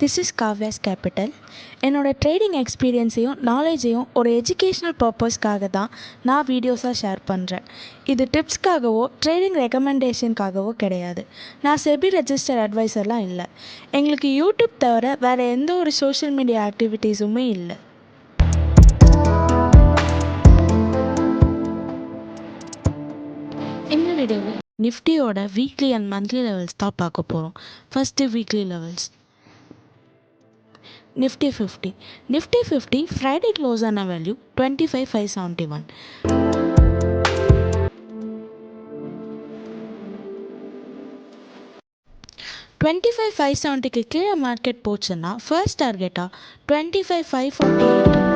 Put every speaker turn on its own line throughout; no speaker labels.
This is Kavya's capital. என்னோடய trading எக்ஸ்பீரியன்ஸையும் நாலேஜையும் ஒரு எஜுகேஷ்னல் பர்பஸ்க்காக தான் நான் வீடியோஸாக ஷேர் பண்ணுறேன். இது டிப்ஸ்க்காகவோ ட்ரேடிங் ரெக்கமெண்டேஷனுக்காகவோ கிடையாது. நான் செபி ரெஜிஸ்டர் அட்வைசர்லாம் இல்லை. எங்களுக்கு யூடியூப் தவிர வேறு எந்த ஒரு சோஷியல் மீடியா ஆக்டிவிட்டீஸுமே இல்லை. இந்த வீடியோவில் நிஃப்டியோட வீக்லி அண்ட் மந்த்லி லெவல்ஸ் தான் பார்க்க போகிறோம். First weekly levels. Nifty 50. Nifty 50 Friday close on a value 25,571. $25,570க்கு கீழே மார்க்கெட் போச்சுன்னா ஃபர்ஸ்ட் டார்கெட்டாக $25,548.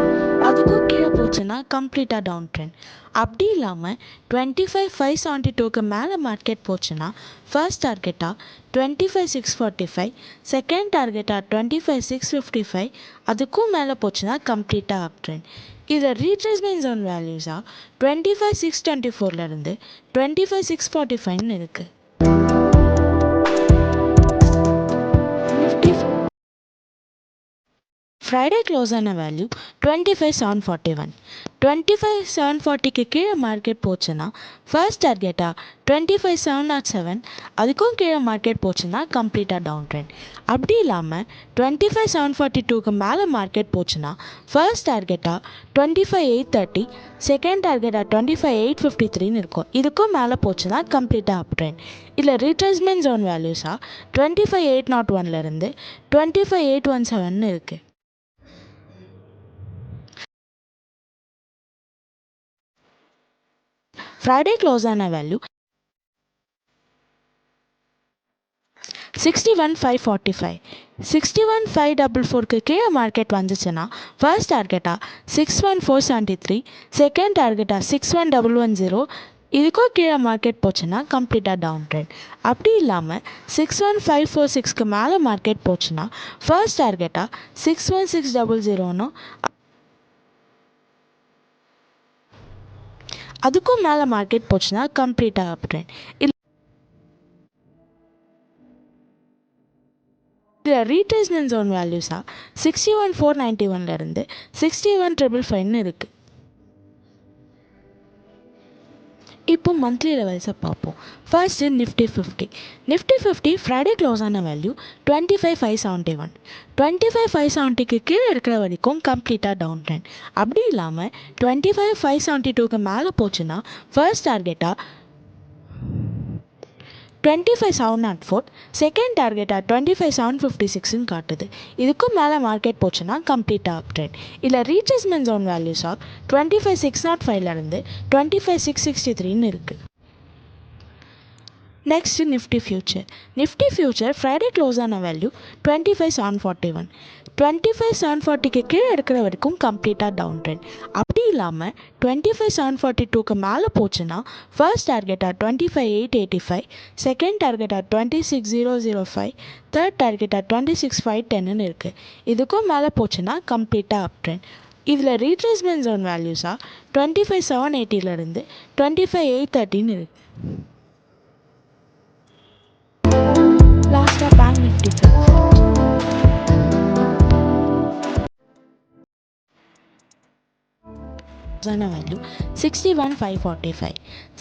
அதுக்கும் கீழே போச்சுன்னா கம்ப்ளீட்டாக டவுன் ட்ரெண்ட். அப்படி இல்லாமல் $25,572க்கு மேலே மார்க்கெட் போச்சுன்னா ஃபர்ஸ்ட் டார்கெட்டாக $25,645, செகண்ட் டார்கெட்டாக $25,655, அதுக்கும் மேலே போச்சுன்னா கம்ப்ளீட்டாக அப் ட்ரெண்ட். இதில் ரீட்ரேஸ்மெண்ட் ஜோன் வேல்யூஸாக $25,624லேருந்து $25,645ன்னு இருக்குது. ஃப்ரைடே க்ளோஸ் ஆன வேல்யூ 25,741. 25,740க்கு கீழே மார்க்கெட் போச்சுன்னா ஃபர்ஸ்ட் டார்கெட்டாக 25,707, அதுக்கும் கீழே மார்க்கெட் போச்சுன்னா கம்ப்ளீட்டாக டவுன் ட்ரெண்ட். அப்படி இல்லாமல் 25,742க்கு மேலே மார்க்கெட் போச்சுன்னா ஃபர்ஸ்ட் டார்கெட்டாக 25,830, செகண்ட் டார்கெட்டாக 25,853ன்னு இருக்கும். இதுக்கும் மேலே போச்சுன்னா கம்ப்ளீட்டாக அப் ட்ரெண்ட். இதில் ரீட்ரேஸ்மெண்ட் ஜோன் வேல்யூஸாக 25,801லேருந்து 25,817ன்னு இருக்குது. ஃப்ரைடே க்ளோஸ் ஆன வேல்யூ 61,545. 61,544க்கு கீழே மார்க்கெட் வந்துச்சுன்னா ஃபர்ஸ்ட் டார்கெட்டாக 61,473, செகண்ட் டார்கெட்டாக 61,110, இதுக்கும் கீழே மார்க்கெட் போச்சுன்னா கம்ப்ளீட்டாக டவுன் ட்ரெண்ட். அப்படி இல்லாமல் 61,546க்கு மேலே மார்க்கெட் போச்சுன்னா ஃபர்ஸ்ட் டார்கெட்டாக 61,600, அதுக்கும் மேலே மார்க்கெட் போச்சுன்னா கம்ப்ளீட்டாக அப் ட்ரெண்ட். இதில் ரீட்ரேஸ்மெண்ட் ஜோன் வேல்யூஸாக 61,491லேருந்து 61,555ன்னு இருக்குது. இப்போ மந்த்லி லெவல்ஸை பார்ப்போம். First Nifty 50. Nifty 50 Friday close ஆன வேல்யூ 25,571. 25,570க்கு கீழே இருக்கிற வரைக்கும் கம்ப்ளீட்டாக டவுன் ட்ரெண்ட். அப்படி இல்லாமல் 25,572க்கு மேலே போச்சுன்னா ஃபர்ஸ்ட் டார்கெட்டாக 25,704, செகண்ட் டார்கெட்டாக 25,756ன்னு காட்டுது. இதுக்கும் மேலே மார்க்கெட் போச்சுன்னா கம்ப்ளீட்டாக அப் ட்ரெண்ட். இதில் ரீட்ரேஸ்மெண்ட் ஜோன் வேல்யூஸாக 25,605லேருந்து 25,663ன்னு இருக்குது. Next Nifty future. Nifty future Friday close ஆன வேல்யூ 25,741. 25,740க்கு கீழே இருக்கிற வரைக்கும் கம்ப்ளீட்டாக டவுன் ட்ரெண்ட். அப்படி இல்லாமல் 25,742க்கு மேலே போச்சுன்னா ஃபர்ஸ்ட் டார்கெட்டாக 25,885, செகண்ட் டார்கெட்டாக 26,005, தேர்ட் டார்கெட்டாக 26,510ன்னு இருக்குது. இதுக்கும் மேலே போச்சுன்னா கம்ப்ளீட்டாக அப் ட்ரெண்ட். இதில் ரீட்ரேஸ்மெண்ட் ஜோன் வேல்யூஸாக 25,780லேருந்து 25,830ன்னு இருக்குது. லாஸ்ட்டாக பேங்க் நிஃப்டி வேல்யூ 61,545.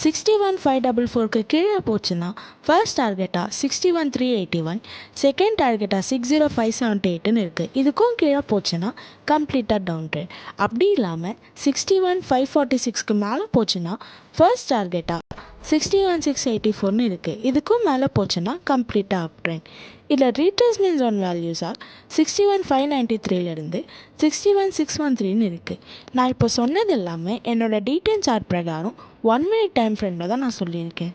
61,544க்கு கீழே போச்சுன்னா ஃபர்ஸ்ட் டார்கெட்டாக 61,381, செகண்ட் டார்கெட்டாக 60,578ன்னு இருக்குது. இதுக்கும் கீழே போச்சுன்னா கம்ப்ளீட்டாக டவுன் ட்ரெண்ட். அப்படி இல்லாமல் 61,546க்கு மேலே போச்சுன்னா ஃபர்ஸ்ட் டார்கெட்டாக 61,684ன்னு இருக்குது. இதுக்கும் மேலே போச்சுன்னா கம்ப்ளீட்டாக அப் ட்ரெண்ட். இதில் ரீட்ரேஸ்மெண்ட் ஜோன் வேல்யூஸாக 61,593லேருந்து 61,613ன்னு இருக்குது. நான் இப்போ சொன்னது எல்லாமே என்னோடய டீட்டெயில் சார்ட் பிரகாரம் 1 minute டைம் ஃப்ரேமில் தான் நான் சொல்லியிருக்கேன்.